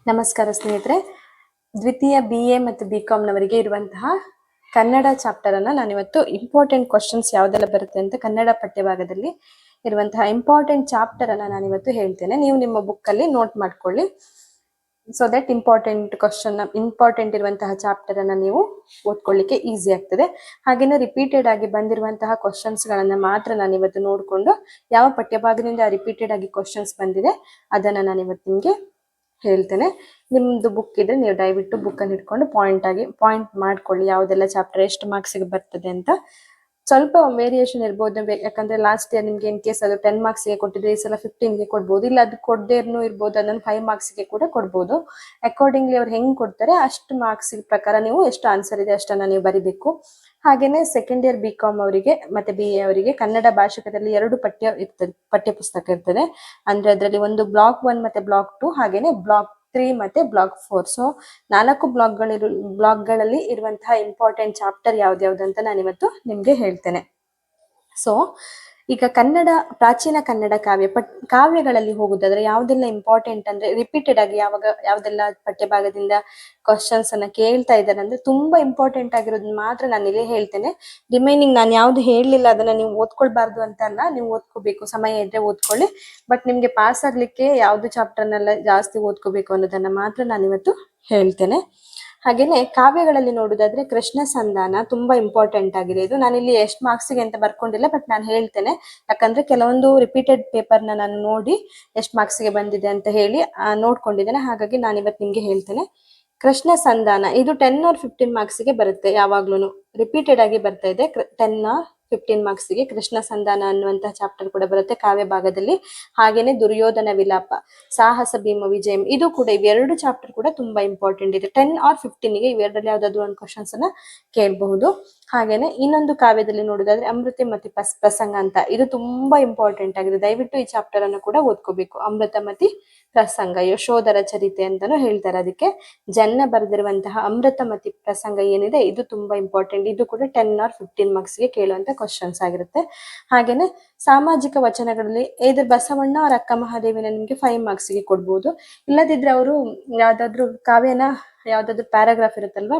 ನಮಸ್ಕಾರ ಸ್ನೇಹಿತರೆ. ದ್ವಿತೀಯ BA ಮತ್ತು BComನವರಿಗೆ ಇರುವಂತಹ ಕನ್ನಡ ಚಾಪ್ಟರ್ ಅನ್ನ ನಾನಿವತ್ತು ಇಂಪಾರ್ಟೆಂಟ್ ಕ್ವಶನ್ಸ್ ಯಾವುದೆಲ್ಲ ಬರುತ್ತೆ ಅಂತ ಕನ್ನಡ ಪಠ್ಯಭಾಗದಲ್ಲಿ ಇರುವಂತಹ ಇಂಪಾರ್ಟೆಂಟ್ ಚಾಪ್ಟರ್ ಅನ್ನ ನಾನಿವತ್ತು ಹೇಳ್ತೇನೆ. ನೀವು ನಿಮ್ಮ ಬುಕ್ ಅಲ್ಲಿ ನೋಟ್ ಮಾಡ್ಕೊಳ್ಳಿ. ಸೊ ದಟ್ ಇಂಪಾರ್ಟೆಂಟ್ ಇರುವಂತಹ ಚಾಪ್ಟರ್ ಅನ್ನ ನೀವು ಓದ್ಕೊಳ್ಳಿಕ್ಕೆ ಈಸಿ ಆಗ್ತದೆ. ಹಾಗೇನೆ ರಿಪೀಟೆಡ್ ಆಗಿ ಬಂದಿರುವಂತಹ ಕ್ವಶನ್ಸ್ ಗಳನ್ನ ಮಾತ್ರ ನಾನು ಇವತ್ತು ನೋಡ್ಕೊಂಡು ಯಾವ ಪಠ್ಯಭಾಗದಿಂದ ರಿಪೀಟೆಡ್ ಆಗಿ ಕ್ವಶನ್ಸ್ ಬಂದಿದೆ ಅದನ್ನ ನಾನು ಇವತ್ತು ನಿಮ್ಗೆ ಹೇಳ್ತೇನೆ. ನಿಮ್ದು ಬುಕ್ ಇದ್ರೆ ನೀವು ದಯವಿಟ್ಟು ಬುಕ್ ಅನ್ನು ಇಟ್ಕೊಂಡು ಪಾಯಿಂಟ್ ಮಾಡ್ಕೊಳ್ಳಿ, ಯಾವುದೆಲ್ಲ ಚಾಪ್ಟರ್ ಎಷ್ಟು ಮಾರ್ಕ್ಸ್ಗೆ ಬರ್ತದೆ ಅಂತ. ಸ್ವಲ್ಪ ವೇರಿಯೇಷನ್ ಇರ್ಬೋದು, ಯಾಕಂದ್ರೆ ಲಾಸ್ಟ್ ಇಯರ್ ನಿಮ್ಗೆ ಇನ್ ಕೇಸ್ ಅದು 10 ಮಾರ್ಕ್ಸ್ಗೆ ಕೊಟ್ಟಿದ್ರೆ ಈ ಸಲ 15ಗೆ ಕೊಡ್ಬೋದು, ಇಲ್ಲ ಅದು ಕೊಡದೇನು ಇರ್ಬೋದು, ಅದನ್ನು 5 ಮಾರ್ಕ್ಸ್ಗೆ ಕೂಡ ಕೊಡ್ಬೋದು. ಅಕಾರ್ಡಿಂಗ್ಲಿ ಅವ್ರು ಹೆಂಗ್ ಕೊಡ್ತಾರೆ ಅಷ್ಟು ಮಾರ್ಕ್ಸ್ ಪ್ರಕಾರ ನೀವು ಎಷ್ಟು ಆನ್ಸರ್ ಇದೆ ಅಷ್ಟನ್ನ ನೀವು ಬರಿಬೇಕು. ಹಾಗೇನೆ ಸೆಕೆಂಡ್ ಇಯರ್ BCom ಅವರಿಗೆ ಮತ್ತೆ BA ಅವರಿಗೆ ಕನ್ನಡ ಭಾಷಿಕದಲ್ಲಿ 2 ಪಠ್ಯ ಪುಸ್ತಕ ಇರ್ತದೆ. ಅಂದ್ರೆ ಅದರಲ್ಲಿ ಒಂದು ಬ್ಲಾಕ್ 1 ಮತ್ತೆ ಬ್ಲಾಕ್ 2, ಹಾಗೇನೆ ಬ್ಲಾಕ್ 3 ಮತ್ತೆ ಬ್ಲಾಕ್ 4. ಸೊ 4 ಬ್ಲಾಕ್ಗಳಲ್ಲಿ ಇರುವಂತಹ ಇಂಪಾರ್ಟೆಂಟ್ ಚಾಪ್ಟರ್ ಯಾವ್ದು ಅಂತ ನಾನಿವತ್ತು ನಿಮ್ಗೆ ಹೇಳ್ತೇನೆ. ಸೊ ಈಗ ಪ್ರಾಚೀನ ಕನ್ನಡ ಕಾವ್ಯಗಳಲ್ಲಿ ಹೋಗುದಾದ್ರೆ ಯಾವ್ದೆಲ್ಲ ಇಂಪಾರ್ಟೆಂಟ್ ಅಂದ್ರೆ ರಿಪೀಟೆಡ್ ಆಗಿ ಯಾವ್ದೆಲ್ಲ ಪಠ್ಯಭಾಗದಿಂದ ಕ್ವಶನ್ಸ್ ಅನ್ನ ಕೇಳ್ತಾ ಇದ್ದಾರೆ ಅಂದ್ರೆ ತುಂಬಾ ಇಂಪಾರ್ಟೆಂಟ್ ಆಗಿರೋದನ್ನ ಮಾತ್ರ ನಾನು ಇಲ್ಲಿ ಹೇಳ್ತೇನೆ. ರಿಮೈನಿಂಗ್ ನಾನು ಯಾವ್ದು ಹೇಳಲಿಲ್ಲ ಅದನ್ನ ನೀವು ಓದ್ಕೊಳ್ಬಾರ್ದು ಅಂತ ಅಲ್ಲ, ನೀವು ಓದ್ಕೋಬೇಕು, ಸಮಯ ಇದ್ರೆ ಓದ್ಕೊಳ್ಳಿ. ಬಟ್ ನಿಮ್ಗೆ ಪಾಸ್ ಆಗ್ಲಿಕ್ಕೆ ಯಾವ್ದು ಚಾಪ್ಟರ್ನೆಲ್ಲ ಜಾಸ್ತಿ ಓದ್ಕೋಬೇಕು ಅನ್ನೋದನ್ನ ಮಾತ್ರ ನಾನಿವತ್ತು ಹೇಳ್ತೇನೆ. ಹಾಗೇನೆ ಕಾವ್ಯಗಳಲ್ಲಿ ನೋಡುದಾದ್ರೆ ಕೃಷ್ಣ ಸಂಧಾನ ತುಂಬಾ ಇಂಪಾರ್ಟೆಂಟ್ ಆಗಿದೆ. ಇದು ನಾನಿಲ್ಲಿ ಎಷ್ಟು ಮಾರ್ಕ್ಸ್ಗೆ ಅಂತ ಬರ್ಕೊಂಡಿಲ್ಲ, ಬಟ್ ನಾನು ಹೇಳ್ತೇನೆ. ಯಾಕಂದ್ರೆ ಕೆಲವೊಂದು ರಿಪೀಟೆಡ್ ಪೇಪರ್ನ ನಾನು ನೋಡಿ ಎಷ್ಟು ಮಾರ್ಕ್ಸ್ಗೆ ಬಂದಿದೆ ಅಂತ ಹೇಳಿ ನೋಡ್ಕೊಂಡಿದ್ದೇನೆ. ಹಾಗಾಗಿ ನಾನು ಇವತ್ತು ನಿಮ್ಗೆ ಹೇಳ್ತೇನೆ. ಕೃಷ್ಣ ಸಂಧಾನ ಇದು 10 or 15 ಮಾರ್ಕ್ಸ್ಗೆ ಬರುತ್ತೆ. ಯಾವಾಗ್ಲೂ ರಿಪೀಟೆಡ್ ಆಗಿ ಬರ್ತಾ ಇದೆ. 10 or 15 ಮಾರ್ಕ್ಸ್ಗೆ ಕೃಷ್ಣ ಸಂಧಾನ ಅನ್ನುವಂತಹ ಚಾಪ್ಟರ್ ಕೂಡ ಬರುತ್ತೆ ಕಾವ್ಯ ಭಾಗದಲ್ಲಿ. ಹಾಗೇನೆ ದುರ್ಯೋಧನ ವಿಲಾಪ, ಸಾಹಸ ಭೀಮ ವಿಜಯಂ, ಇದು ಕೂಡ ಇವೆರಡು ಚಾಪ್ಟರ್ ಕೂಡ ತುಂಬಾ ಇಂಪಾರ್ಟೆಂಟ್ ಇದೆ. 10 or 15ಗೆ ಇವೆರಡರಲ್ಲಿ ಯಾವ್ದಾದ್ರು ಒಂದು ಕ್ವಶನ್ಸ್ ಅನ್ನ ಕೇಳಬಹುದು. ಹಾಗೇನೆ ಇನ್ನೊಂದು ಕಾವ್ಯದಲ್ಲಿ ನೋಡೋದಾದ್ರೆ ಅಮೃತ ಮತಿ ಪ್ರಸಂಗ ಅಂತ, ಇದು ತುಂಬಾ ಇಂಪಾರ್ಟೆಂಟ್ ಆಗಿದೆ. ದಯವಿಟ್ಟು ಈ ಚಾಪ್ಟರ್ ಅನ್ನು ಕೂಡ ಓದ್ಕೋಬೇಕು. ಅಮೃತಮತಿ ಪ್ರಸಂಗ ಯಶೋಧರ ಚರಿತೆ ಅಂತಾನು ಹೇಳ್ತಾರೆ. ಅದಕ್ಕೆ ಜನ್ನ ಬರೆದಿರುವಂತಹ ಅಮೃತಮತಿ ಪ್ರಸಂಗ ಏನಿದೆ ಇದು ತುಂಬಾ ಇಂಪಾರ್ಟೆಂಟ್. ಇದು ಕೂಡ 10 or 15 ಮಾರ್ಕ್ಸ್ಗೆ ಕೇಳುವಂತ ಕ್ವಶನ್ಸ್ ಆಗಿರುತ್ತೆ. ಹಾಗೇನೆ ಸಾಮಾಜಿಕ ವಚನಗಳಲ್ಲಿ either ಬಸವಣ್ಣ ಅವ್ರ ಅಕ್ಕ ಮಹಾದೇವಿನ ನಿಮ್ಗೆ 5 ಮಾರ್ಕ್ಸ್ಗೆ ಕೊಡ್ಬೋದು. ಇಲ್ಲದಿದ್ರೆ ಅವರು ಯಾವ್ದಾದ್ರು ಯಾವ್ದಾದ್ರು ಪ್ಯಾರಾಗ್ರಾಫ್ ಇರುತ್ತಲ್ವಾ,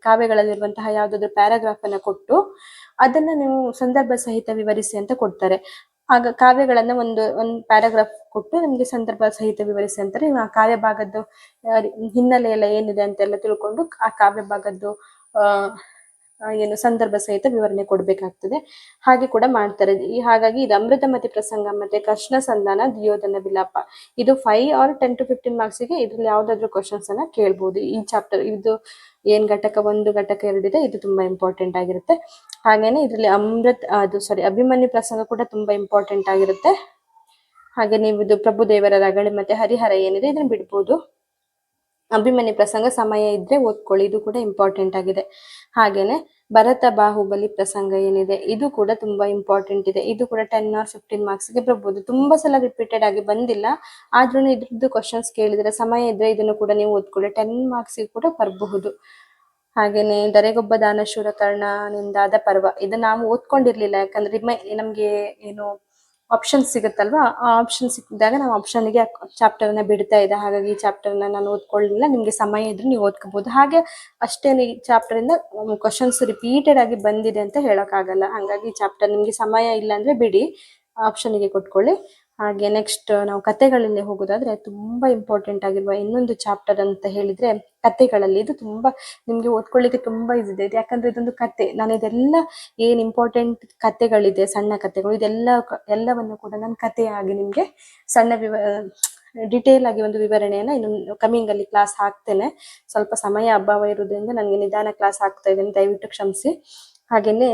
ಕಾವ್ಯಗಳಲ್ಲಿರುವಂತಹ ಯಾವ್ದಾದ್ರು ಪ್ಯಾರಾಗ್ರಾಫ್ ಅನ್ನ ಕೊಟ್ಟು ಅದನ್ನ ನೀವು ಸಂದರ್ಭ ಸಹಿತ ವಿವರಿಸಿ ಅಂತ ಕೊಡ್ತಾರೆ. ಆಗ ಕಾವ್ಯಗಳನ್ನ ಒಂದು ಪ್ಯಾರಾಗ್ರಾಫ್ ಕೊಟ್ಟು ನಿಮ್ಗೆ ಸಂದರ್ಭ ಸಹಿತ ವಿವರಿಸಿ ಅಂತಾರೆ. ಆ ಕಾವ್ಯ ಭಾಗದ್ದು ಹಿನ್ನೆಲೆ ಎಲ್ಲ ಏನಿದೆ ಅಂತೆಲ್ಲ ತಿಳ್ಕೊಂಡು ಆ ಕಾವ್ಯ ಭಾಗದ್ದು ಏನು ಸಂದರ್ಭ ಸಹಿತ ವಿವರಣೆ ಕೊಡ್ಬೇಕಾಗ್ತದೆ. ಹಾಗೆ ಕೂಡ ಮಾಡ್ತಾರೆ. ಹಾಗಾಗಿ ಇದು ಅಮೃತಮತಿ ಪ್ರಸಂಗ ಮತ್ತೆ ಕೃಷ್ಣ ಸಂಧಾನ, ದುರ್ಯೋಧನ ವಿಲಾಪ, ಇದು 5 or 10 to 15 ಮಾರ್ಕ್ಸ್ಗೆ ಇದ್ರಲ್ಲಿ ಯಾವ್ದಾದ್ರು ಕ್ವಶನ್ಸ್ ಅನ್ನ ಕೇಳ್ಬೋದು. ಈ ಚಾಪ್ಟರ್ ಇದು ಏನ್ ಘಟಕ 1 ಘಟಕ 2 ಇದೆ, ಇದು ತುಂಬಾ ಇಂಪಾರ್ಟೆಂಟ್ ಆಗಿರುತ್ತೆ. ಹಾಗೇನೆ ಇದ್ರಲ್ಲಿ ಅಭಿಮನ್ಯು ಪ್ರಸಂಗ ಕೂಡ ತುಂಬಾ ಇಂಪಾರ್ಟೆಂಟ್ ಆಗಿರುತ್ತೆ. ಹಾಗೆ ನೀವು ಇದು ಪ್ರಭುದೇವರ ರಗಳೆ ಮತ್ತೆ ಹರಿಹರ ಏನಿದೆ ಇದನ್ನ ಬಿಡ್ಬೋದು. ಅಭಿಮನ್ಯು ಪ್ರಸಂಗ ಸಮಯ ಇದ್ರೆ ಓದ್ಕೊಳ್ಳಿ, ಇದು ಕೂಡ ಇಂಪಾರ್ಟೆಂಟ್ ಆಗಿದೆ. ಹಾಗೇನೆ ಭರತ ಬಾಹುಬಲಿ ಪ್ರಸಂಗ ಏನಿದೆ ಇದು ಕೂಡ ತುಂಬಾ ಇಂಪಾರ್ಟೆಂಟ್ ಇದೆ. ಇದು ಕೂಡ 10 or 15 ಮಾರ್ಕ್ಸ್ಗೆ ಬರ್ಬೋದು. ತುಂಬಾ ಸಲ ರಿಪೀಟೆಡ್ ಆಗಿ ಬಂದಿಲ್ಲ, ಆದ್ರೂ ಇದ್ರದ್ದು ಕ್ವಶನ್ಸ್ ಕೇಳಿದ್ರೆ ಸಮಯ ಇದ್ರೆ ಇದನ್ನು ಕೂಡ ನೀವು ಓದ್ಕೊಳ್ಳಿ, 10 ಮಾರ್ಕ್ಸ್ಗೆ ಕೂಡ ಬರಬಹುದು. ಹಾಗೇನೆ ದರೆಗೊಬ್ಬ ದಾನಶೂರ ಕರ್ಣನಿಂದಾದ ಪರ್ವ, ಇದನ್ನ ನಾವು ಓದ್ಕೊಂಡಿರ್ಲಿಲ್ಲ. ಯಾಕಂದ್ರೆ ನಮ್ಗೆ ಏನು ಆಪ್ಷನ್ ಸಿಗುತ್ತಲ್ವಾ, ಆ ಆಪ್ಷನ್ ಸಿಕ್ಕಿದಾಗ ನಾವು ಆಪ್ಷನ್ಗೆ ಚಾಪ್ಟರ್ ಅನ್ನ ಬಿಡ್ತಾ ಇದೆ. ಹಾಗಾಗಿ ಈ ಚಾಪ್ಟರ್ ನಾನು ಓದ್ಕೊಳ್ಳಿಲ್ಲ. ನಿಮ್ಗೆ ಸಮಯ ಇದ್ರೆ ನೀವು ಓದ್ಕೋಬಹುದು. ಹಾಗೆ ಅಷ್ಟೇನು ಈ ಚಾಪ್ಟರ್ ಇಂದ ಕ್ವಶನ್ಸ್ ರಿಪೀಟೆಡ್ ಆಗಿ ಬಂದಿದೆ ಅಂತ ಹೇಳಕ್ ಆಗಲ್ಲ. ಹಾಗಾಗಿ ಈ ಚಾಪ್ಟರ್ ನಿಮ್ಗೆ ಸಮಯ ಇಲ್ಲ ಅಂದ್ರೆ ಬಿಡಿ, ಆಪ್ಷನ್ಗೆ ಕೊಟ್ಕೊಳ್ಳಿ. ಹಾಗೆ ನೆಕ್ಸ್ಟ್ ನಾವು ಕಥೆಗಳಲ್ಲಿ ಹೋಗೋದಾದ್ರೆ ತುಂಬಾ ಇಂಪಾರ್ಟೆಂಟ್ ಆಗಿರುವ ಇನ್ನೊಂದು ಚಾಪ್ಟರ್ ಅಂತ ಹೇಳಿದ್ರೆ ಕಥೆಗಳಲ್ಲಿ, ಇದು ತುಂಬಾ ನಿಮ್ಗೆ ಓದ್ಕೊಳ್ಳಿಕ್ಕೆ ತುಂಬಾ ಇದೆ. ಯಾಕಂದ್ರೆ ಇದೊಂದು ಕತೆ. ನಾನು ಇದೆಲ್ಲ ಏನ್ ಇಂಪಾರ್ಟೆಂಟ್ ಕಥೆಗಳಿದೆ, ಸಣ್ಣ ಕಥೆಗಳು, ಎಲ್ಲವನ್ನು ಕೂಡ ನಾನು ಕಥೆಯಾಗಿ ನಿಮ್ಗೆ ಡಿಟೇಲ್ ಆಗಿ ಒಂದು ವಿವರಣೆಯನ್ನ ಇನ್ನು ಕಮಿಂಗ್ ಅಲ್ಲಿ ಕ್ಲಾಸ್ ಹಾಕ್ತೇನೆ. ಸ್ವಲ್ಪ ಸಮಯ ಅಭಾವ ಇರೋದ್ರಿಂದ ನನಗೆ ನಿಧಾನ ಕ್ಲಾಸ್ ಆಗ್ತಾ ಇದ್ದೇನೆ, ದಯವಿಟ್ಟು ಕ್ಷಮಿಸಿ. ಹಾಗೇನೆ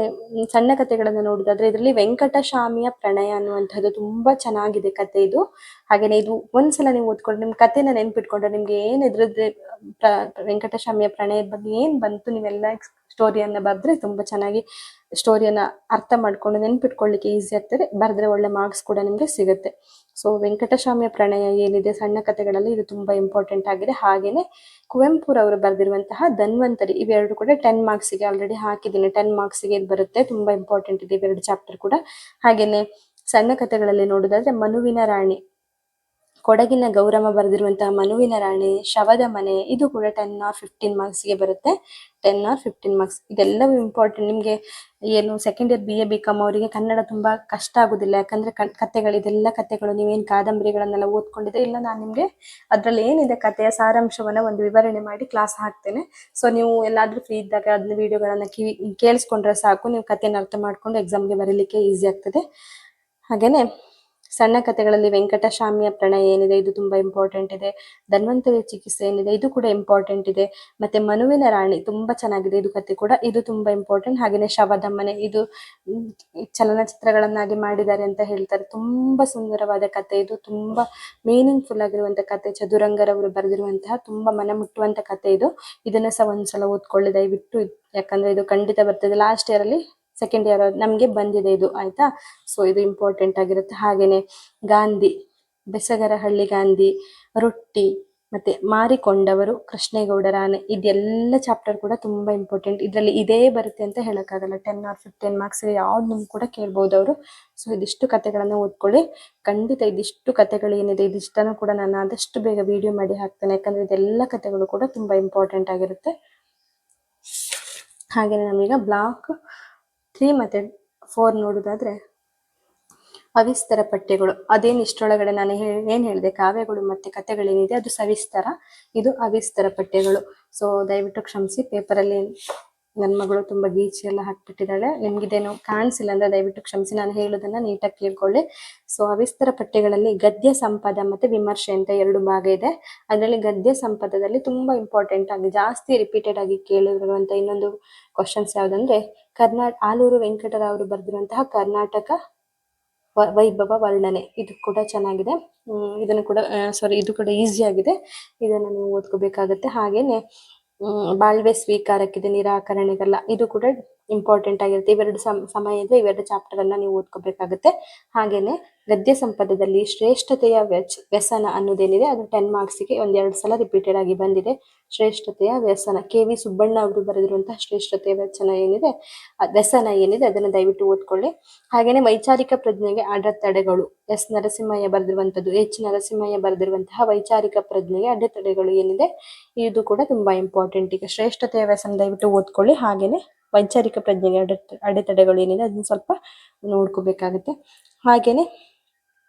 ಸಣ್ಣ ಕಥೆಗಳನ್ನ ನೋಡುದಾದ್ರೆ ಇದರಲ್ಲಿ ವೆಂಕಟಶಾಮಿಯ ಪ್ರಣಯ ಅನ್ನುವಂಥದ್ದು ತುಂಬಾ ಚೆನ್ನಾಗಿದೆ ಕತೆ ಇದು. ಹಾಗೇನೆ ಇದು ಒಂದ್ಸಲ ನೀವು ಓದ್ಕೊಂಡು ನಿಮ್ ಕಥೆನ ನೆನ್ಪಿಟ್ಕೊಂಡ್ರೆ ನಿಮ್ಗೆ ಏನ್ ಇದ್ರದ್ದು ವೆಂಕಟಶಾಮಿಯ ಪ್ರಣಯದ ಬಗ್ಗೆ ಏನ್ ಬಂತು ನೀವೆಲ್ಲ ಸ್ಟೋರಿಯನ್ನ ಬರೆದ್ರೆ ತುಂಬಾ ಚೆನ್ನಾಗಿ ಸ್ಟೋರಿಯನ್ನ ಅರ್ಥ ಮಾಡ್ಕೊಂಡು ನೆನ್ಪಿಟ್ಕೊಳ್ಳಿಕ್ಕೆ ಈಸಿ ಆಗ್ತದೆ. ಬರೆದ್ರೆ ಒಳ್ಳೆ ಮಾರ್ಕ್ಸ್ ಕೂಡ ನಿಮ್ಗೆ ಸಿಗುತ್ತೆ. ಸೊ ವೆಂಕಟಶಾಮಿಯ ಪ್ರಣಯ ಏನಿದೆ ಸಣ್ಣ ಕಥೆಗಳಲ್ಲಿ ಇದು ತುಂಬಾ ಇಂಪಾರ್ಟೆಂಟ್ ಆಗಿದೆ. ಹಾಗೇನೆ ಕುವೆಂಪುರವರು ಬರೆದಿರುವಂತಹ ಧನ್ವಂತರಿ, ಇವೆರಡು ಕೂಡ 10 ಮಾರ್ಕ್ಸ್ಗೆ ಆಲ್ರೆಡಿ ಹಾಕಿದ್ದೀನಿ. 10 ಮಾರ್ಕ್ಸ್ಗೆ ಇದು ಬರುತ್ತೆ, ತುಂಬಾ ಇಂಪಾರ್ಟೆಂಟ್ ಇದೆ ಇವೆರಡು ಚಾಪ್ಟರ್ ಕೂಡ. ಹಾಗೇನೆ ಸಣ್ಣ ಕಥೆಗಳಲ್ಲಿ ನೋಡೋದಾದ್ರೆ ಮನುವಿನ ರಾಣಿ, ಕೊಡಗಿನ ಗೌರಮ್ಮ ಬರೆದಿರುವಂತಹ ಮನುವಿನ ರಾಣಿ, ಶವದ ಮನೆ, ಇದು ಕೂಡ 10 or 15 ಮಾರ್ಕ್ಸ್ಗೆ ಬರುತ್ತೆ. 10 or 15 ಮಾರ್ಕ್ಸ್. ಇದೆಲ್ಲವೂ ಇಂಪಾರ್ಟೆಂಟ್. ನಿಮಗೆ ಏನು ಸೆಕೆಂಡ್ ಇಯರ್ BA BCom ಅವರಿಗೆ ಕನ್ನಡ ತುಂಬಾ ಕಷ್ಟ ಆಗುದಿಲ್ಲ. ಯಾಕಂದ್ರೆ ಕಥೆಗಳು, ಇದೆಲ್ಲ ಕಥೆಗಳು ನೀವೇನು ಕಾದಂಬರಿಗಳನ್ನೆಲ್ಲ ಓದ್ಕೊಂಡಿದ್ರೆ ಇಲ್ಲ, ನಾನು ನಿಮ್ಗೆ ಅದ್ರಲ್ಲಿ ಏನಿದೆ ಕಥೆಯ ಸಾರಾಂಶವನ್ನ ಒಂದು ವಿವರಣೆ ಮಾಡಿ ಕ್ಲಾಸ್ ಹಾಕ್ತೇನೆ. ಸೊ ನೀವು ಎಲ್ಲಾದ್ರೂ ಫ್ರೀ ಇದ್ದಾಗ ಅದನ್ನ ವಿಡಿಯೋಗಳನ್ನ ಕೇಳಿಸ್ಕೊಂಡ್ರೆ ಸಾಕು, ನೀವು ಕಥೆನ ಅರ್ಥ ಮಾಡ್ಕೊಂಡು ಎಕ್ಸಾಮ್ಗೆ ಬರೀಲಿಕ್ಕೆ ಈಸಿ ಆಗ್ತದೆ. ಹಾಗೇನೆ ಸಣ್ಣ ಕಥೆಗಳಲ್ಲಿ ವೆಂಕಟಶಾಮಿಯ ಪ್ರಣಯ ಏನಿದೆ ಇದು ತುಂಬಾ ಇಂಪಾರ್ಟೆಂಟ್ ಇದೆ. ಧನ್ವಂತರಿ ಚಿಕಿತ್ಸೆ ಏನಿದೆ ಇದು ಕೂಡ ಇಂಪಾರ್ಟೆಂಟ್ ಇದೆ. ಮತ್ತೆ ಮನುವಿನ ರಾಣಿ ತುಂಬಾ ಚೆನ್ನಾಗಿದೆ, ಇದು ಕಥೆ ಕೂಡ, ಇದು ತುಂಬಾ ಇಂಪಾರ್ಟೆಂಟ್. ಹಾಗೇನೆ ಶವದ ಮನೆ, ಇದು ಚಲನಚಿತ್ರಗಳನ್ನಾಗಿ ಮಾಡಿದ್ದಾರೆ ಅಂತ ಹೇಳ್ತಾರೆ. ತುಂಬಾ ಸುಂದರವಾದ ಕಥೆ ಇದು, ತುಂಬಾ ಮೀನಿಂಗ್ಫುಲ್ ಆಗಿರುವಂತ ಕಥೆ. ಚದುರಂಗರವರು ಬರೆದಿರುವಂತಹ ತುಂಬಾ ಮನ ಮುಟ್ಟುವಂತ ಕಥೆ ಇದು. ಇದನ್ನ ಸಹ ಒಂದ್ಸಲ ಓದ್ಕೊಳ್ಳಿ ದಯವಿಟ್ಟು, ಯಾಕಂದ್ರೆ ಇದು ಖಂಡಿತ ಬರ್ತದೆ. ಲಾಸ್ಟ್ ಇಯರ್ ಅಲ್ಲಿ, ಸೆಕೆಂಡ್ ಇಯರ್ ನಮ್ಗೆ ಬಂದಿದೆ ಇದು, ಆಯ್ತಾ. ಸೊ ಇದು ಇಂಪಾರ್ಟೆಂಟ್ ಆಗಿರುತ್ತೆ. ಹಾಗೇನೆ ಗಾಂಧಿ, ಬೆಸಗರಹಳ್ಳಿ ಗಾಂಧಿ, ರೊಟ್ಟಿ, ಮತ್ತೆ ಮಾರಿಕೊಂಡವರು, ಕೃಷ್ಣೇಗೌಡರ ಆನೆ, ಇದೆಲ್ಲ ಚಾಪ್ಟರ್ ಕೂಡ ತುಂಬಾ ಇಂಪಾರ್ಟೆಂಟ್. ಇದರಲ್ಲಿ ಇದೇ ಬರುತ್ತೆ ಅಂತ ಹೇಳಕ್ಕಾಗಲ್ಲ. 10 or 15 ಮಾರ್ಕ್ಸ್ ಯಾವ್ದು ಕೂಡ ಕೇಳ್ಬೋದು ಅವರು. ಸೊ ಇದಿಷ್ಟು ಕಥೆಗಳನ್ನ ಓದ್ಕೊಳ್ಳಿ. ಖಂಡಿತ ಇದಿಷ್ಟು ಕಥೆಗಳು ಏನಿದೆ ಇದಿಷ್ಟನ್ನು ಕೂಡ ನಾನು ಆದಷ್ಟು ಬೇಗ ವಿಡಿಯೋ ಮಾಡಿ ಹಾಕ್ತೇನೆ, ಯಾಕಂದ್ರೆ ಇದೆಲ್ಲ ಕಥೆಗಳು ಕೂಡ ತುಂಬಾ ಇಂಪಾರ್ಟೆಂಟ್ ಆಗಿರುತ್ತೆ. ಹಾಗೇನೆ ನಮೀಗ ಬ್ಲಾಕ್ 3 ಮತ್ತೆ 4 ನೋಡುದಾದ್ರೆ ಅವಿಸ್ತರ ಪಠ್ಯಗಳು. ಅದೇನು ಇಷ್ಟರೊಳಗಡೆ ನಾನು ಏನ್ ಹೇಳಿದೆ, ಕಾವ್ಯಗಳು ಮತ್ತೆ ಕಥೆಗಳೇನಿದೆ ಅದು ಸವಿಸ್ತರ, ಇದು ಅವಿಸ್ತರ ಪಠ್ಯಗಳು. ಸೊ ದಯವಿಟ್ಟು ಕ್ಷಮಿಸಿ, ಪೇಪರಲ್ಲಿ ನನ್ನ ಮಗಳು ತುಂಬಾ ಗೀಚಿ ಎಲ್ಲ ಹಾಕ್ಬಿಟ್ಟಿದ್ದಾಳೆ. ನಿಮ್ಗಿದೇನು ಕಾಣಿಸಿಲ್ಲ ಅಂದ್ರೆ ದಯವಿಟ್ಟು ಕ್ಷಮಿಸಿ, ನಾನು ಹೇಳೋದನ್ನ ನೀಟಾಗಿ ಕೇಳ್ಕೊಳ್ಳಿ. ಸೊ ಅವಿಸ್ತರ ಪಠ್ಯಗಳಲ್ಲಿ ಗದ್ಯ ಸಂಪದ ಮತ್ತೆ ವಿಮರ್ಶೆ ಅಂತ 2 ಭಾಗ ಇದೆ. ಅದರಲ್ಲಿ ಗದ್ಯ ಸಂಪದದಲ್ಲಿ ತುಂಬಾ ಇಂಪಾರ್ಟೆಂಟ್ ಆಗಿ ಜಾಸ್ತಿ ರಿಪೀಟೆಡ್ ಆಗಿ ಕೇಳಿರುವಂತ ಇನ್ನೊಂದು ಕ್ವಶನ್ಸ್ ಯಾವ್ದಂದ್ರೆ ಆಲೂರು ವೆಂಕಟರಾವ್ ಬರೆದಿರುವಂತಹ ಕರ್ನಾಟಕ ವೈಭವ ವರ್ಣನೆ, ಇದು ಕೂಡ ಚೆನ್ನಾಗಿದೆ. ಇದನ್ನು ಕೂಡ ಇದು ಕೂಡ ಈಸಿ ಆಗಿದೆ, ಇದನ್ನು ನೀವು ಓದ್ಕೋಬೇಕಾಗತ್ತೆ. ಹಾಗೇನೆ ಬಾಳ್ವೆ ಸ್ವೀಕಾರಕ್ಕಿದೆ, ನಿರಾಕರಣೆಗಲ್ಲ, ಇದು ಕೂಡ ಇಂಪಾರ್ಟೆಂಟ್ ಆಗಿರುತ್ತೆ. ಇವೆರಡು ಸಮಯ ಇದ್ರೆ ಇವೆರಡು ಚಾಪ್ಟರ್ ಅನ್ನ ನೀವು ಓದ್ಕೋಬೇಕಾಗುತ್ತೆ. ಹಾಗೇನೆ ಗದ್ಯ ಸಂಪದದಲ್ಲಿ ಶ್ರೇಷ್ಠತೆಯ ವ್ಯಸನ ಅನ್ನೋದೇನಿದೆ ಅದು 10 ಮಾರ್ಕ್ಸ್ಗೆ 1-2 ಸಲ ರಿಪೀಟೆಡ್ ಆಗಿ ಬಂದಿದೆ. ಶ್ರೇಷ್ಠತೆಯ ವ್ಯಸನ, KV ಸುಬ್ಬಣ್ಣ ಅವರು ಬರೆದಿರುವಂತಹ ಶ್ರೇಷ್ಠತೆಯ ವ್ಯಸನ ಏನಿದೆ ಅದನ್ನ ದಯವಿಟ್ಟು ಓದ್ಕೊಳ್ಳಿ. ಹಾಗೇನೆ ವೈಚಾರಿಕ ಪ್ರಜ್ಞೆಗೆ ಅಡೆತಡೆಗಳು, ನರಸಿಂಹಯ್ಯ ಬರೆದಿರುವಂತದ್ದು, ನರಸಿಂಹಯ್ಯ ಬರೆದಿರುವಂತಹ ವೈಚಾರಿಕ ಪ್ರಜ್ಞೆಗೆ ಅಡೆತಡೆಗಳು ಏನಿದೆ ಇದು ಕೂಡ ತುಂಬಾ ಇಂಪಾರ್ಟೆಂಟ್. ಈಗ ಶ್ರೇಷ್ಠತೆಯ ವ್ಯಸನ ದಯವಿಟ್ಟು ಓದ್ಕೊಳ್ಳಿ. ಹಾಗೇನೆ ವೈಚಾರಿಕ ಪ್ರಜ್ಞೆಗೆ ಅಡೆತಡೆಗಳು ಏನಿದೆ ಅದನ್ನ ಸ್ವಲ್ಪ ನೋಡ್ಕೋಬೇಕಾಗುತ್ತೆ. ಹಾಗೇನೆ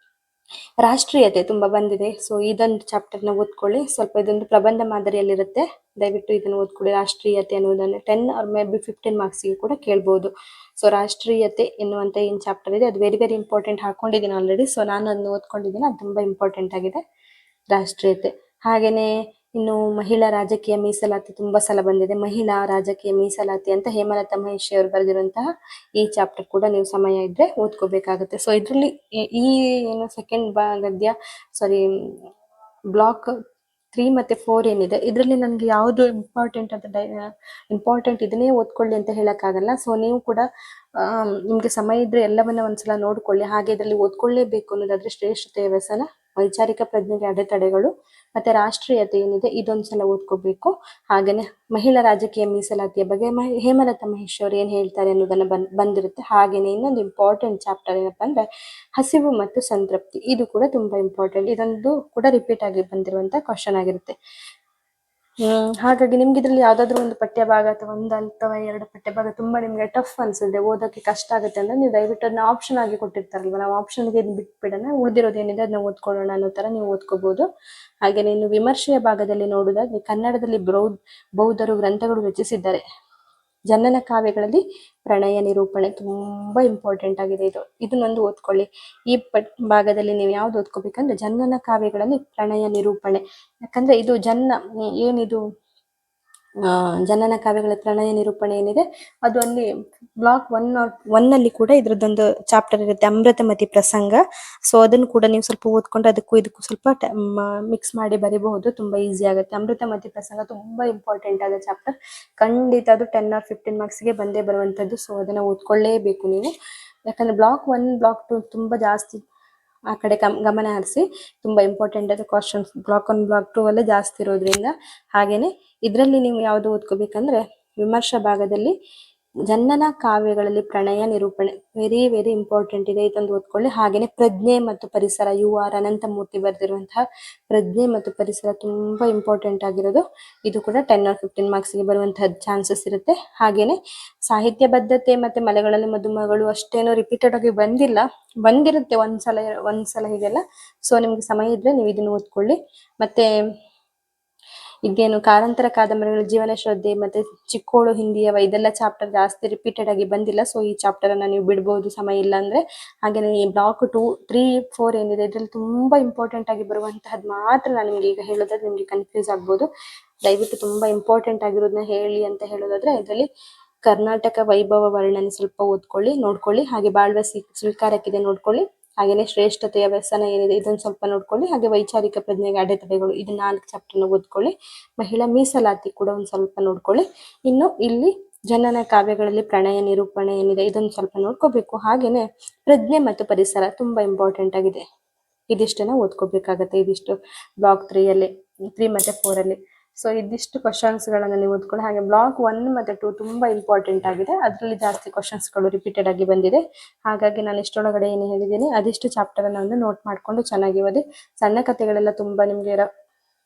ರಾಷ್ಟ್ರೀಯತೆ ತುಂಬಾ ಬಂದಿದೆ. ಸೊ ಇದೊಂದು ಚಾಪ್ಟರ್ನ ಓದ್ಕೊಳ್ಳಿ. ಸ್ವಲ್ಪ ಇದೊಂದು ಪ್ರಬಂಧ ಮಾದರಿಯಲ್ಲಿರುತ್ತೆ, ದಯವಿಟ್ಟು ಇದನ್ನು ಓದ್ಕೊಳ್ಳಿ. ರಾಷ್ಟ್ರೀಯತೆ ಅನ್ನೋದನ್ನ 10 or maybe 15 ಮಾರ್ಕ್ಸ್ಗೆ ಕೂಡ ಕೇಳ್ಬೋದು. ಸೊ ರಾಷ್ಟ್ರೀಯತೆ ಎನ್ನುವಂತ ಏನ್ ಚಾಪ್ಟರ್ ಇದೆ ಅದು ವೆರಿ ವೆರಿ ಇಂಪಾರ್ಟೆಂಟ್, ಹಾಕೊಂಡಿದ್ದೀನಿ ಆಲ್ರೆಡಿ. ಸೊ ನಾನು ಅದನ್ನು ಓದ್ಕೊಂಡಿದ್ದೀನಿ, ಅದು ತುಂಬಾ ಇಂಪಾರ್ಟೆಂಟ್ ಆಗಿದೆ ರಾಷ್ಟ್ರೀಯತೆ. ಹಾಗೇನೆ ಇನ್ನು ಮಹಿಳಾ ರಾಜಕೀಯ ಮೀಸಲಾತಿ ತುಂಬಾ ಸಲ ಬಂದಿದೆ. ಮಹಿಳಾ ರಾಜಕೀಯ ಮೀಸಲಾತಿ ಅಂತ ಹೇಮಲತಾ ಮಹೇಶ್ ಅವರು ಬರೆದಿರುವಂತಹ ಈ ಚಾಪ್ಟರ್ ಕೂಡ ನೀವು ಸಮಯ ಇದ್ರೆ ಓದ್ಕೋಬೇಕಾಗುತ್ತೆ. ಸೊ ಇದರಲ್ಲಿ ಈ ಏನು ಬ್ಲಾಕ್ 3 ಮತ್ತೆ 4 ಏನಿದೆ ಇದರಲ್ಲಿ ನನಗೆ ಯಾವುದು ಇಂಪಾರ್ಟೆಂಟ್ ಇದನ್ನೇ ಓದ್ಕೊಳ್ಳಿ ಅಂತ ಹೇಳಕ್ಕಾಗಲ್ಲ. ಸೊ ನೀವು ಕೂಡ ನಿಮ್ಗೆ ಸಮಯ ಇದ್ರೆ ಎಲ್ಲವನ್ನ ಒಂದ್ಸಲ ನೋಡ್ಕೊಳ್ಳಿ. ಹಾಗೆ ಇದರಲ್ಲಿ ಓದ್ಕೊಳ್ಳೇಬೇಕು ಅನ್ನೋದಾದ್ರೆ ಶ್ರೇಷ್ಠತೆಯ ವ್ಯಸನ, ವೈಚಾರಿಕ ಪ್ರಜ್ಞೆಗೆ ಅಡೆತಡೆಗಳು ಮತ್ತೆ ರಾಷ್ಟ್ರೀಯತೆ ಏನಿದೆ ಇದೊಂದ್ಸಲ ಓದ್ಕೋಬೇಕು. ಹಾಗೇನೆ ಮಹಿಳಾ ರಾಜಕೀಯ ಮೀಸಲಾತಿಯ ಬಗ್ಗೆ ಹೇಮಲತಾ ಮಹೇಶ್ ಅವರು ಏನ್ ಹೇಳ್ತಾರೆ ಅನ್ನೋದನ್ನ ಬಂದಿರುತ್ತೆ. ಹಾಗೇನೆ ಇನ್ನೊಂದು ಇಂಪಾರ್ಟೆಂಟ್ ಚಾಪ್ಟರ್ ಏನಪ್ಪಾ ಅಂದ್ರೆ ಹಸಿವು ಮತ್ತು ಸಂತೃಪ್ತಿ, ಇದು ಕೂಡ ತುಂಬಾ ಇಂಪಾರ್ಟೆಂಟ್. ಇದೊಂದು ಕೂಡ ರಿಪೀಟ್ ಆಗಿ ಬಂದಿರುವಂತ ಕ್ವಶನ್ ಆಗಿರುತ್ತೆ. ಹಾಗಾಗಿ ನಿಮ್ಗೆ ಇದ್ರಲ್ಲಿ ಯಾವ್ದಾದ್ರು ಒಂದು ಪಠ್ಯಭಾಗ ಅಥವಾ 1 ಅಥವಾ 2 ಪಠ್ಯಭಾಗ ತುಂಬಾ ನಿಮ್ಗೆ ಟಫ್ ಅನ್ಸಿದೆ, ಓದೋಕೆ ಕಷ್ಟ ಆಗುತ್ತೆ ಅಂದ್ರೆ ನೀವು ದಯವಿಟ್ಟು ಅದನ್ನ ಆಪ್ಷನ್ ಆಗಿ ಕೊಟ್ಟಿರ್ತಾರಲ್ವ, ನಾವು ಆಪ್ಷನ್ಗೆ ಬಿಟ್ಬಿಡೋಣ, ಉಳಿದಿರೋದು ಏನಿದೆ ಅದನ್ನ ಓದ್ಕೊಳ್ಳೋಣ ಅನ್ನೋ ತರ ನೀವು ಓದ್ಕೋಬಹುದು. ಹಾಗೆ ಇನ್ನು ವಿಮರ್ಶೆಯ ಭಾಗದಲ್ಲಿ ನೋಡುದಾದ್ರೆ ಕನ್ನಡದಲ್ಲಿ ಬೌದ್ಧರು ಗ್ರಂಥಗಳು ರಚಿಸಿದ್ದಾರೆ. ಜನನ ಕಾವ್ಯಗಳಲ್ಲಿ ಪ್ರಣಯ ನಿರೂಪಣೆ ತುಂಬಾ ಇಂಪಾರ್ಟೆಂಟ್ ಆಗಿದೆ, ಇದನ್ನೊಂದು ಓದ್ಕೊಳ್ಳಿ. ಈ ಭಾಗದಲ್ಲಿ ನೀವು ಯಾವ್ದು ಓದ್ಕೋಬೇಕಂದ್ರೆ ಜನನ ಕಾವ್ಯಗಳಲ್ಲಿ ಪ್ರಣಯ ನಿರೂಪಣೆ, ಯಾಕಂದ್ರೆ ಇದು ಏನಿದು ಜನನ ಕಾವ್ಯಗಳ ಪ್ರಣಯ ನಿರೂಪಣೆ ಏನಿದೆ ಅದು ಅಲ್ಲಿ ಬ್ಲಾಕ್ 1 ಅಲ್ಲಿ ಕೂಡ ಇದ್ರದ್ದೊಂದು ಚಾಪ್ಟರ್ ಇರುತ್ತೆ, ಅಮೃತಮತಿ ಪ್ರಸಂಗ. ಸೊ ಅದನ್ನು ಕೂಡ ನೀವು ಸ್ವಲ್ಪ ಓದ್ಕೊಂಡು ಇದಕ್ಕೂ ಸ್ವಲ್ಪ ಮಿಕ್ಸ್ ಮಾಡಿ ಬರೀಬಹುದು, ತುಂಬಾ ಈಸಿ ಆಗುತ್ತೆ. ಅಮೃತಮತಿ ಪ್ರಸಂಗ ತುಂಬಾ ಇಂಪಾರ್ಟೆಂಟ್ ಆದ ಚಾಪ್ಟರ್, ಖಂಡಿತ ಅದು 10 or 15 ಮಾರ್ಕ್ಸ್ಗೆ ಬಂದೇ ಬರುವಂತದ್ದು. ಸೊ ಅದನ್ನ ಓದ್ಕೊಳ್ಳೇಬೇಕು ನೀವು, ಯಾಕಂದ್ರೆ ಬ್ಲಾಕ್ 1 ಬ್ಲಾಕ್ 2 ತುಂಬಾ ಜಾಸ್ತಿ ಆ ಕಡೆ ಗಮನ ಹರಿಸಿ, ತುಂಬಾ ಇಂಪಾರ್ಟೆಂಟ್ ಆದ ಕ್ವಶನ್ಸ್ ಬ್ಲಾಕ್ 1 ಬ್ಲಾಕ್ 2 ಅಲ್ಲೇ ಜಾಸ್ತಿ ಇರೋದ್ರಿಂದ. ಹಾಗೇನೆ ಇದರಲ್ಲಿ ನೀವು ಯಾವ್ದು ಓದ್ಕೋಬೇಕಂದ್ರೆ ವಿಮರ್ಶಾ ಭಾಗದಲ್ಲಿ ಜನನ ಕಾವ್ಯಗಳಲ್ಲಿ ಪ್ರಣಯ ನಿರೂಪಣೆ ವೆರಿ ವೆರಿ ಇಂಪಾರ್ಟೆಂಟ್ ಇದೆ, ಇದೊಂದು ಓದ್ಕೊಳ್ಳಿ. ಹಾಗೇನೆ ಪ್ರಜ್ಞೆ ಮತ್ತು ಪರಿಸರ, ಯು ಆರ್ ಅನಂತಮೂರ್ತಿ ಬರೆದಿರುವಂತಹ ಪ್ರಜ್ಞೆ ಮತ್ತು ಪರಿಸರ ತುಂಬಾ ಇಂಪಾರ್ಟೆಂಟ್ ಆಗಿರೋದು. ಇದು ಕೂಡ 10 or 15 ಮಾರ್ಕ್ಸ್ ಗೆ ಬರುವಂತಹ ಚಾನ್ಸಸ್ ಇರುತ್ತೆ. ಹಾಗೇನೆ ಸಾಹಿತ್ಯ ಬದ್ಧತೆ ಮತ್ತೆ ಮಲೆಗಳಲ್ಲಿ ಮದುಮಗಳು ಅಷ್ಟೇನೋ ರಿಪೀಟೆಡ್ ಆಗಿ ಬಂದಿರುತ್ತೆ ಒಂದ್ಸಲ ಹೀಗೆಲ್ಲ. ಸೊ ನಿಮ್ಗೆ ಸಮಯ ಇದ್ರೆ ನೀವು ಇದನ್ನ ಓದ್ಕೊಳ್ಳಿ. ಮತ್ತೆ ಇದೇನು ಕಾರಂತರ ಕಾದಂಬರಿಗಳ ಜೀವನ ಶ್ರದ್ಧೆ ಮತ್ತೆ ಚಿಕ್ಕೋಳು ಹಿಂದಿಯವ ಇದೆಲ್ಲ ಚಾಪ್ಟರ್ ಜಾಸ್ತಿ ರಿಪೀಟೆಡ್ ಆಗಿ ಬಂದಿಲ್ಲ. ಸೊ ಈ ಚಾಪ್ಟರ್ ಅನ್ನ ನೀವು ಬಿಡ್ಬೋದು ಸಮಯ ಇಲ್ಲ ಅಂದ್ರೆ. ಹಾಗೇನೆ ಈ ಬ್ಲಾಕ್ 2, 3, 4 ಏನಿದೆ ಇದ್ರಲ್ಲಿ ತುಂಬಾ ಇಂಪಾರ್ಟೆಂಟ್ ಆಗಿ ಬರುವಂತಹದ್ದು ಮಾತ್ರ ನಾನು ನಿಮ್ಗೆ ಈಗ ಹೇಳೋದಾದ್ರೆ ನಿಮ್ಗೆ ಕನ್ಫ್ಯೂಸ್ ಆಗ್ಬೋದು. ದಯವಿಟ್ಟು ತುಂಬಾ ಇಂಪಾರ್ಟೆಂಟ್ ಆಗಿರೋದನ್ನ ಹೇಳಿ ಅಂತ ಹೇಳೋದಾದ್ರೆ ಇದರಲ್ಲಿ ಕರ್ನಾಟಕ ವೈಭವ ವರ್ಣನೆ ಸ್ವಲ್ಪ ಓದ್ಕೊಳ್ಳಿ, ನೋಡ್ಕೊಳ್ಳಿ. ಹಾಗೆ ಬಾಳ್ವೆ ಸ್ವೀಕಾರಕ್ಕಿದೆ ನೋಡ್ಕೊಳ್ಳಿ. ಹಾಗೇನೆ ಶ್ರೇಷ್ಠತೆಯ ವ್ಯಸನ ಏನಿದೆ ಇದನ್ನ ಸ್ವಲ್ಪ ನೋಡ್ಕೊಳ್ಳಿ. ಹಾಗೆ ವೈಚಾರಿಕ ಪ್ರಜ್ಞೆಗೆ ಅಡೆತಡೆಗಳು ಇದು 4 ಚಾಪ್ಟರ್ನ ಓದ್ಕೊಳ್ಳಿ. ಮಹಿಳಾ ಮೀಸಲಾತಿ ಕೂಡ ಒಂದ್ ಸ್ವಲ್ಪ ನೋಡ್ಕೊಳ್ಳಿ. ಇನ್ನು ಇಲ್ಲಿ ಜನನ ಕಾವ್ಯಗಳಲ್ಲಿ ಪ್ರಣಯ ನಿರೂಪಣೆ ಏನಿದೆ ಇದನ್ನು ಸ್ವಲ್ಪ ನೋಡ್ಕೋಬೇಕು. ಹಾಗೇನೆ ಪ್ರಜ್ಞೆ ಮತ್ತು ಪರಿಸರ ತುಂಬಾ ಇಂಪಾರ್ಟೆಂಟ್ ಆಗಿದೆ. ಇದಿಷ್ಟನ್ನ ಓದ್ಕೋಬೇಕಾಗತ್ತೆ. ಇದಿಷ್ಟು ಬ್ಲಾಕ್ 3 ಮತ್ತೆ 4 ಅಲ್ಲಿ. ಸೊ ಇದಿಷ್ಟು ಕ್ವಶನ್ಸ್ ಗಳನ್ನ ನೀವು ಓದ್ಕೊಳ್ಳಿ. ಹಾಗೆ ಬ್ಲಾಕ್ 1 ಮತ್ತೆ 2 ತುಂಬಾ ಇಂಪಾರ್ಟೆಂಟ್ ಆಗಿದೆ. ಅದರಲ್ಲಿ ಜಾಸ್ತಿ ಕ್ವಶನ್ಸ್ ಗಳು ರಿಪೀಟೆಡ್ ಆಗಿ ಬಂದಿದೆ. ಹಾಗಾಗಿ ನಾನು ಇಷ್ಟೊಳಗಡೆ ಏನು ಹೇಳಿದ್ದೀನಿ ಅದಿಷ್ಟು ಚಾಪ್ಟರ್ ಅನ್ನ ನೋಟ್ ಮಾಡ್ಕೊಂಡು ಚೆನ್ನಾಗಿ ಓದಿ. ಸಣ್ಣ ಕಥೆಗಳೆಲ್ಲ ತುಂಬಾ ನಿಮ್ಗೆ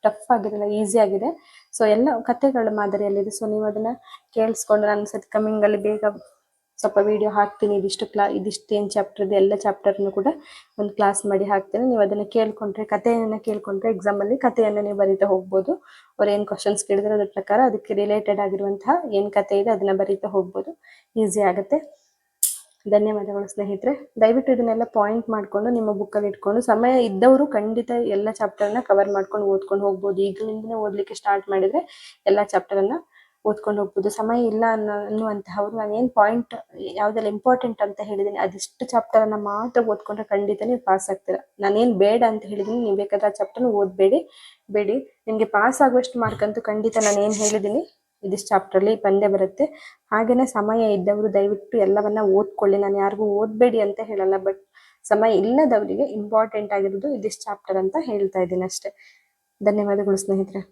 ಟಫ್ ಆಗಿರಲ್ಲ, ಈಸಿ ಆಗಿದೆ. ಸೊ ಎಲ್ಲ ಕಥೆಗಳ ಮಾದರಿಯಲ್ಲಿದೆ. ಸೊ ನೀವು ಅದನ್ನ ಕೇಳಿಸ್ಕೊಂಡು ನಾನು ಸತಿ ಕಮಿಂಗ್ ಅಲ್ಲಿ ಬೇಗ ಸ್ವಲ್ಪ ವಿಡಿಯೋ ಹಾಕ್ತೀನಿ. ಇದಿಷ್ಟು ಏನ್ ಚಾಪ್ಟರ್ ಇದೆ ಎಲ್ಲ ಚಾಪ್ಟರ್ನು ಕೂಡ ಒಂದು ಕ್ಲಾಸ್ ಮಾಡಿ ಹಾಕ್ತೀನಿ. ನೀವು ಅದನ್ನ ಕಥೆಯನ್ನ ಕೇಳ್ಕೊಂಡ್ರೆ ಎಕ್ಸಾಮ್ ಅಲ್ಲಿ ಕಥೆಯನ್ನ ನೀವು ಬರೀತಾ ಹೋಗ್ಬೋದು. ಅವ್ರು ಏನ್ ಕ್ವಶನ್ಸ್ ಕೇಳಿದ್ರೆ ಅದ್ರ ಪ್ರಕಾರ ಅದಕ್ಕೆ ರಿಲೇಟೆಡ್ ಆಗಿರುವಂತಹ ಏನ್ ಕಥೆ ಇದೆ ಅದನ್ನ ಬರೀತಾ ಹೋಗ್ಬೋದು. ಈಸಿ ಆಗುತ್ತೆ. ಧನ್ಯವಾದಗಳು ಸ್ನೇಹಿತರೆ. ದಯವಿಟ್ಟು ಇದನ್ನೆಲ್ಲ ಪಾಯಿಂಟ್ ಮಾಡ್ಕೊಂಡು ನಿಮ್ಮ ಬುಕ್ಕಲ್ಲಿ ಇಟ್ಕೊಂಡು ಸಮಯ ಇದ್ದವರು ಖಂಡಿತ ಎಲ್ಲ ಚಾಪ್ಟರ್ನ ಕವರ್ ಮಾಡ್ಕೊಂಡು ಓದ್ಕೊಂಡು ಹೋಗ್ಬೋದು. ಈಗಲಿಂದನೇ ಓದ್ಲಿಕ್ಕೆ ಸ್ಟಾರ್ಟ್ ಮಾಡಿದ್ರೆ ಎಲ್ಲ ಚಾಪ್ಟರ್ನ ಓದ್ಕೊಂಡು ಹೋಗ್ಬೋದು. ಸಮಯ ಇಲ್ಲ ಅನ್ನುವಂತಹವ್ರು ನಾನು ಏನ್ ಪಾಯಿಂಟ್ ಯಾವ್ದೆಲ್ಲ ಇಂಪಾರ್ಟೆಂಟ್ ಅಂತ ಹೇಳಿದೀನಿ ಅದಿಷ್ಟು ಚಾಪ್ಟರ್ ಅನ್ನ ಮಾತ್ರ ಓದ್ಕೊಂಡ್ರೆ ಖಂಡಿತ ನೀವು ಪಾಸ್ ಆಗ್ತೀರಾ. ನಾನೇನ್ ಬೇಡ ಅಂತ ಹೇಳಿದೀನಿ, ನೀವು ಬೇಕಾದ್ರೆ ಆ ಚಾಪ್ಟರ್ನ ಬೇಡಿ. ನಿಮ್ಗೆ ಪಾಸ್ ಆಗುವಷ್ಟು ಮಾರ್ಕ್ ಅಂತೂ ಖಂಡಿತ ನಾನು ಏನ್ ಹೇಳಿದೀನಿ ಇದಿಷ್ಟು ಚಾಪ್ಟರ್ ಅಲ್ಲಿ ಬಂದೇ ಬರುತ್ತೆ. ಹಾಗೇನೆ ಸಮಯ ಇದ್ದವರು ದಯವಿಟ್ಟು ಎಲ್ಲವನ್ನ ಓದ್ಕೊಳ್ಳಿ. ನಾನು ಯಾರಿಗೂ ಓದ್ಬೇಡಿ ಅಂತ ಹೇಳಲ್ಲ, ಬಟ್ ಸಮಯ ಇಲ್ಲದವರಿಗೆ ಇಂಪಾರ್ಟೆಂಟ್ ಆಗಿರೋದು ಇದಿಷ್ಟು ಚಾಪ್ಟರ್ ಅಂತ ಹೇಳ್ತಾ ಇದ್ದೀನಿ ಅಷ್ಟೇ. ಧನ್ಯವಾದಗಳು ಸ್ನೇಹಿತರೆ.